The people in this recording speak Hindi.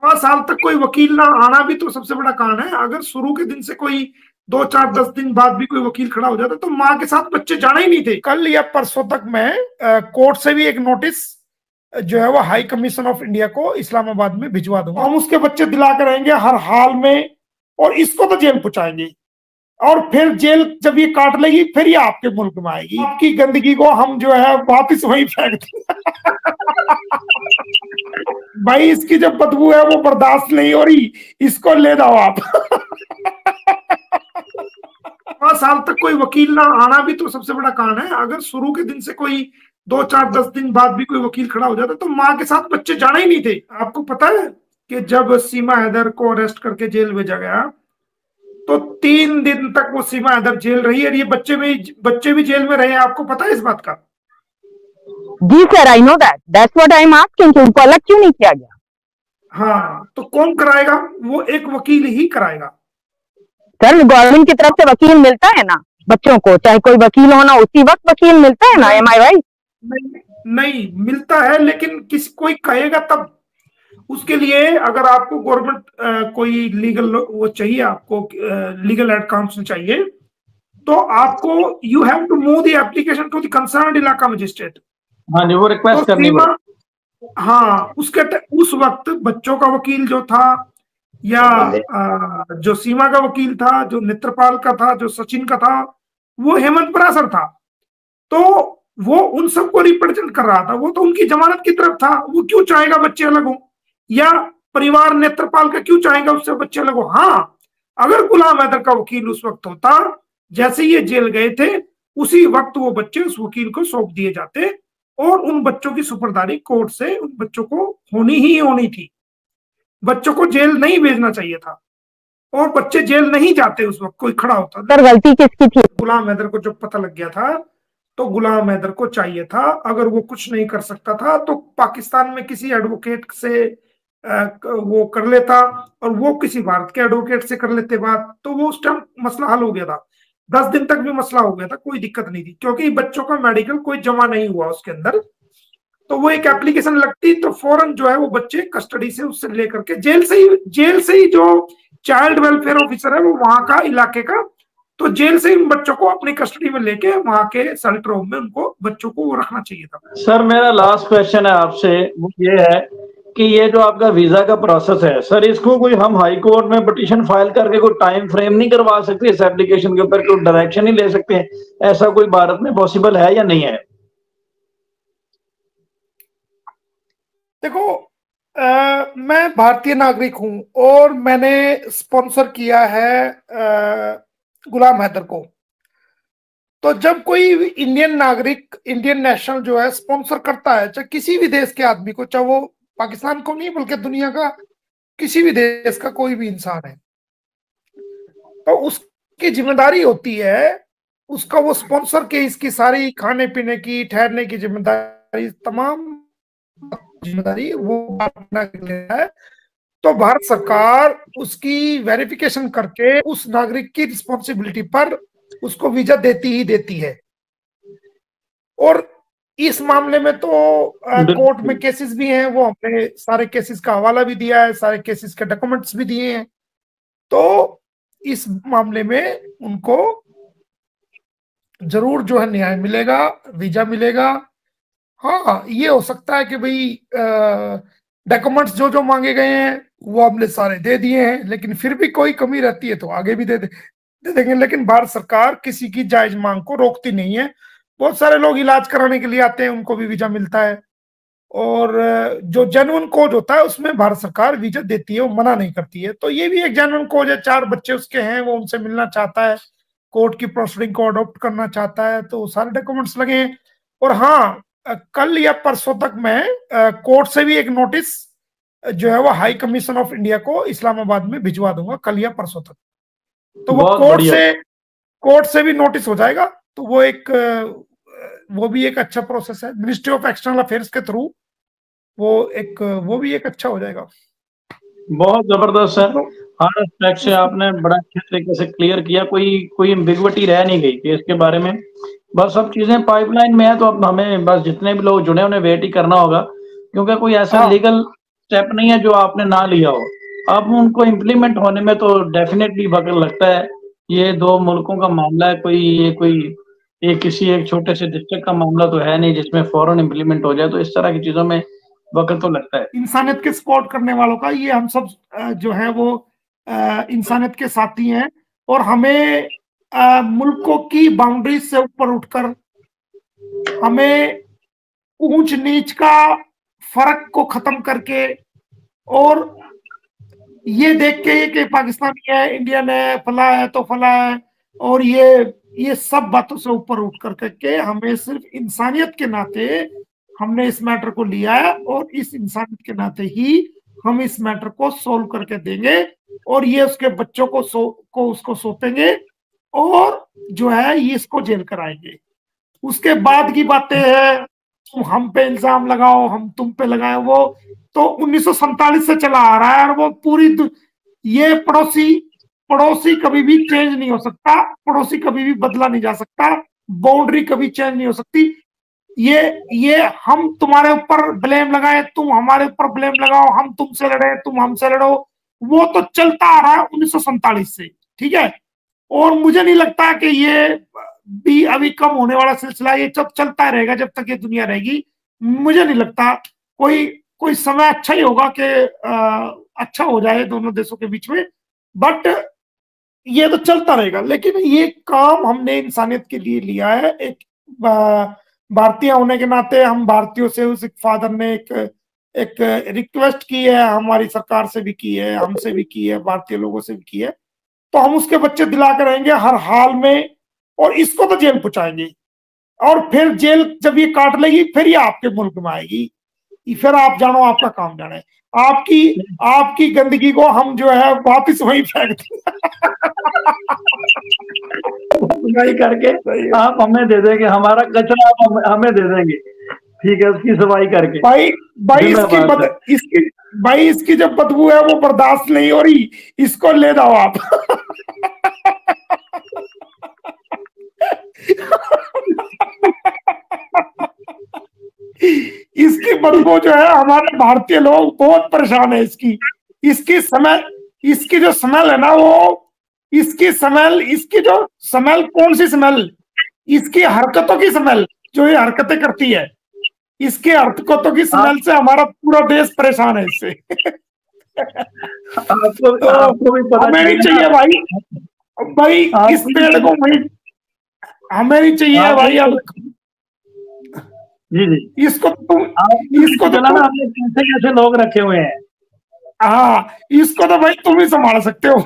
5 साल तक कोई वकील ना आना भी तो सबसे बड़ा कारण है। अगर शुरू के दिन से कोई 2 4 10 दिन बाद भी कोई वकील खड़ा हो जाता तो माँ के साथ बच्चे जाना ही नहीं थे। कल या परसों तक मैं कोर्ट से भी एक नोटिस जो है वो हाई कमीशन ऑफ इंडिया को इस्लामाबाद में भिजवा दूंगा। हम उसके बच्चे दिला कर रहेंगे हर हाल में, और इसको तो जेल पहुंचाएंगे, और फिर जेल जब ये काट लेगी फिर ये आपके मुल्क में आएगी। आपकी गंदगी को हम जो है वापिस वहीं फेंक देंगे। भाई इसकी जो बदबू है वो बर्दाश्त नहीं हो रही, इसको ले जाओ आप। 5 साल तक कोई वकील ना आना भी तो सबसे बड़ा कारण है। अगर शुरू के दिन से कोई 2 4 10 दिन बाद भी कोई वकील खड़ा हो जाता तो माँ के साथ बच्चे जाना ही नहीं थे। आपको पता है कि जब सीमा हैदर को अरेस्ट करके जेल भेजा गया तो 3 दिन तक वो सीमा हैदर जेल रही, और ये बच्चे भी जेल में रहे। आपको पता है इस बात का? जी sir, I know that, that's what I am asking कि उनको अलग क्यों नहीं किया गया? हाँ, तो कौन कराएगा? वो एक वकील ही कराएगा। सर गवर्नमेंट की तरफ से वकील मिलता है ना बच्चों को, चाहे कोई वकील हो ना उसी वक्त वकील मिलता है ना, एम आई राइट? नहीं मिलता है, लेकिन कोई कहेगा तब। उसके लिए अगर आपको गवर्नमेंट कोई लीगल वो चाहिए, आपको लीगल एड काउंसिल चाहिए, तो आपको you have to move the application to the concerned इलाका मजिस्ट्रेट। हाँ जी, वो रिक्वेस्ट करनी पड़ेगी। हाँ, उस वक्त बच्चों का वकील जो था, या जो सीमा का वकील था, जो नेत्रपाल का था, जो सचिन का था, वो हेमंत परासर था। तो वो उन सबको रिप्रेजेंट कर रहा था, वो तो उनकी जमानत की तरफ था। वो क्यों चाहेगा बच्चे अलग हो, या परिवार नेत्रपाल का क्यों चाहेगा उससे बच्चे अलग हो? हाँ, अगर गुलाम हैदर का वकील उस वक्त होता, जैसे ये जेल गए थे उसी वक्त वो बच्चे उस वकील को सौंप दिए जाते, और उन बच्चों की सुपुर्दारी कोर्ट से उन बच्चों को होनी ही होनी थी। बच्चों को जेल नहीं भेजना चाहिए था, और बच्चे जेल नहीं जाते उस वक्त। कोई खड़ा होता। सर गलती किसकी थी? गुलाम हैदर को जब पता लग गया था तो गुलाम हैदर को चाहिए था, अगर वो कुछ नहीं कर सकता था तो पाकिस्तान में किसी एडवोकेट से वो कर लेता, और वो किसी भारत के एडवोकेट से कर लेते बात, तो वो उस टाइम मसला हल हो गया था। 10 दिन तक भी मसला हो गया था, कोई दिक्कत नहीं थी, क्योंकि बच्चों का मेडिकल कोई जमा नहीं हुआ उसके अंदर। तो वो एक एप्लीकेशन लगती तो फौरन जो है वो बच्चे कस्टडी से उससे लेकर के जेल से ही जो चाइल्ड वेलफेयर ऑफिसर है वो वहां का इलाके का, तो जेल से इन बच्चों को अपनी कस्टडी में लेके वहां के सेल्टर होम में उनको बच्चों को वो रखना चाहिए था। सर मेरा लास्ट क्वेश्चन है आपसे, वो ये है कि ये जो आपका वीजा का प्रोसेस है सर, इसको कोई हम हाई कोर्ट में पिटीशन फाइल करके कोई टाइम फ्रेम नहीं करवा सकते? इस एप्लीकेशन के ऊपर कोई डायरेक्शन नहीं ले सकते? ऐसा कोई भारत में पॉसिबल है या नहीं है? देखो, मैं भारतीय नागरिक हूं और मैंने स्पॉन्सर किया है गुलाम हैदर को। तो जब कोई इंडियन नागरिक, इंडियन नेशनल जो है स्पॉन्सर करता है, चाहे किसी भी देश के आदमी को, चाहे वो पाकिस्तान को नहीं बल्कि दुनिया का किसी भी देश का कोई भी इंसान है, तो उसकी जिम्मेदारी होती है उसका वो स्पॉन्सर के इसकी सारी खाने पीने की, ठहरने की जिम्मेदारी, तमाम जिम्मेदारी वो है। तो भारत सरकार उसकी वेरिफिकेशन करके उस नागरिक की रिस्पॉन्सिबिलिटी पर उसको वीजा देती ही देती है। और इस मामले में तो कोर्ट में केसेस भी हैं, वो हमने सारे केसेस का हवाला भी दिया है, सारे केसेस के डॉक्यूमेंट्स भी दिए हैं। तो इस मामले में उनको जरूर जो है न्याय मिलेगा, वीजा मिलेगा। हाँ, ये हो सकता है कि भाई डॉक्यूमेंट्स जो जो मांगे गए हैं वो हमने सारे दे दिए हैं, लेकिन फिर भी कोई कमी रहती है तो आगे भी दे देंगे। लेकिन भारत सरकार किसी की जायज मांग को रोकती नहीं है। बहुत सारे लोग इलाज कराने के लिए आते हैं, उनको भी वीजा मिलता है, और जो जेन्युइन कोज होता है उसमें भारत सरकार वीजा देती है, वो मना नहीं करती है। तो ये भी एक जेन्युइन कोज है, 4 बच्चे उसके हैं, वो उनसे मिलना चाहता है, कोर्ट की प्रोसीडिंग को अडॉप्ट करना चाहता है, तो सारे डॉक्यूमेंट्स लगे हैं। और हाँ, कल या परसों तक मैं कोर्ट से भी एक नोटिस जो है वो हाई कमीशन ऑफ इंडिया को इस्लामाबाद में भिजवा दूंगा, कल या परसों तक। तो वो कोर्ट से भी नोटिस हो जाएगा, तो वो भी एक अच्छा प्रोसेस है मिनिस्ट्री ऑफ एक्सटर्नल अफेयर्स के थ्रू, वो भी एक अच्छा हो जाएगा। बहुत जबरदस्त है, हर एस्पेक्ट से आपने बड़ा अच्छे तरीके से क्लियर किया, कोई एम्बिग्विटी रह नहीं गई कि इसके बारे में। बस सब चीजें पाइपलाइन में है, तो अब हमें बस जितने भी लोग जुड़े उन्हें वेट ही करना होगा, क्योंकि कोई ऐसा लीगल स्टेप नहीं है जो आपने ना लिया हो। अब उनको इम्प्लीमेंट होने में तो डेफिनेटली वक्त लगता है। ये दो मुल्कों का मामला है, कोई किसी एक छोटे से डिस्ट्रिक्ट का मामला तो है नहीं जिसमें फौरन इम्प्लीमेंट हो जाए। तो इस तरह की चीजों में वक्त तो लगता है। इंसानियत के सपोर्ट करने वालों का ये हम सब जो है वो इंसानियत के साथी हैं, और हमें मुल्कों की बाउंड्रीज से ऊपर उठकर हमें ऊंच नीच का फर्क को खत्म करके, और ये देख के कि पाकिस्तानी है, इंडियन है, फला है तो फला है, और ये सब बातों से ऊपर उठ करके हमें सिर्फ इंसानियत के नाते हमने इस मैटर को लिया है, और इस इंसानियत के नाते ही हम इस मैटर को सोल्व करके देंगे, और ये उसके बच्चों को उसको सौंपेंगे, और जो है ये इसको जेल कराएंगे। उसके बाद की बातें हैं, तुम हम पे इल्जाम लगाओ, हम तुम पे लगाए, वो तो 1947 से चला आ रहा है, और वो ये पड़ोसी कभी भी चेंज नहीं हो सकता, पड़ोसी कभी भी बदला नहीं जा सकता, बाउंड्री कभी चेंज नहीं हो सकती। ये हम तुम्हारे ऊपर ब्लेम लगाए, तुम हमारे ऊपर ब्लेम लगाओ, हम तुमसे लड़े, तुम हमसे लड़ो, वो तो चलता आ रहा है 1947 से, ठीक है। और मुझे नहीं लगता कि ये भी अभी कम होने वाला सिलसिला, ये जब चलता रहेगा जब तक ये दुनिया रहेगी। मुझे नहीं लगता कोई समय अच्छा ही होगा कि अच्छा हो जाए दोनों देशों के बीच में, बट ये तो चलता रहेगा। लेकिन ये काम हमने इंसानियत के लिए लिया है, एक भारतीय होने के नाते हम भारतीयों से, उस फादर ने एक रिक्वेस्ट की है, हमारी सरकार से भी की है, हमसे भी की है, भारतीय लोगों से भी की है, तो हम उसके बच्चे दिला कर रहेंगे हर हाल में, और इसको तो जेल पहुंचाएंगे, और फिर जेल जब ये काट लेगी फिर ये आपके मुल्क में आएगी, फिर आप जानो, आपका काम जाने, आपकी गंदगी को हम जो है वापिस वहीं फेंक सफाई करके आप हमें दे देंगे, हमारा कचरा आप हमें दे देंगे, ठीक है, उसकी सफाई करके। भाई इसकी जब बदबू है वो बर्दाश्त नहीं हो रही, इसको ले जाओ आप। इसकी बदबू जो है, हमारे भारतीय लोग बहुत परेशान है इसकी जो स्मेल है ना, वो इसकी जो स्मेल, कौन सी स्मेल, इसकी हरकतों की स्मेल, जो ये हरकतें करती है, इसके हरकतों की स्मेल से हमारा पूरा देश परेशान है इससे। आपको भी पता हमें नहीं चाहिए भाई इस पेड़ को, हमें नहीं चाहिए भाई। अब जी इसको चलाना आपने कैसे लोग रखे हुए हैं। हाँ, इसको तो भाई तुम ही संभाल सकते हो।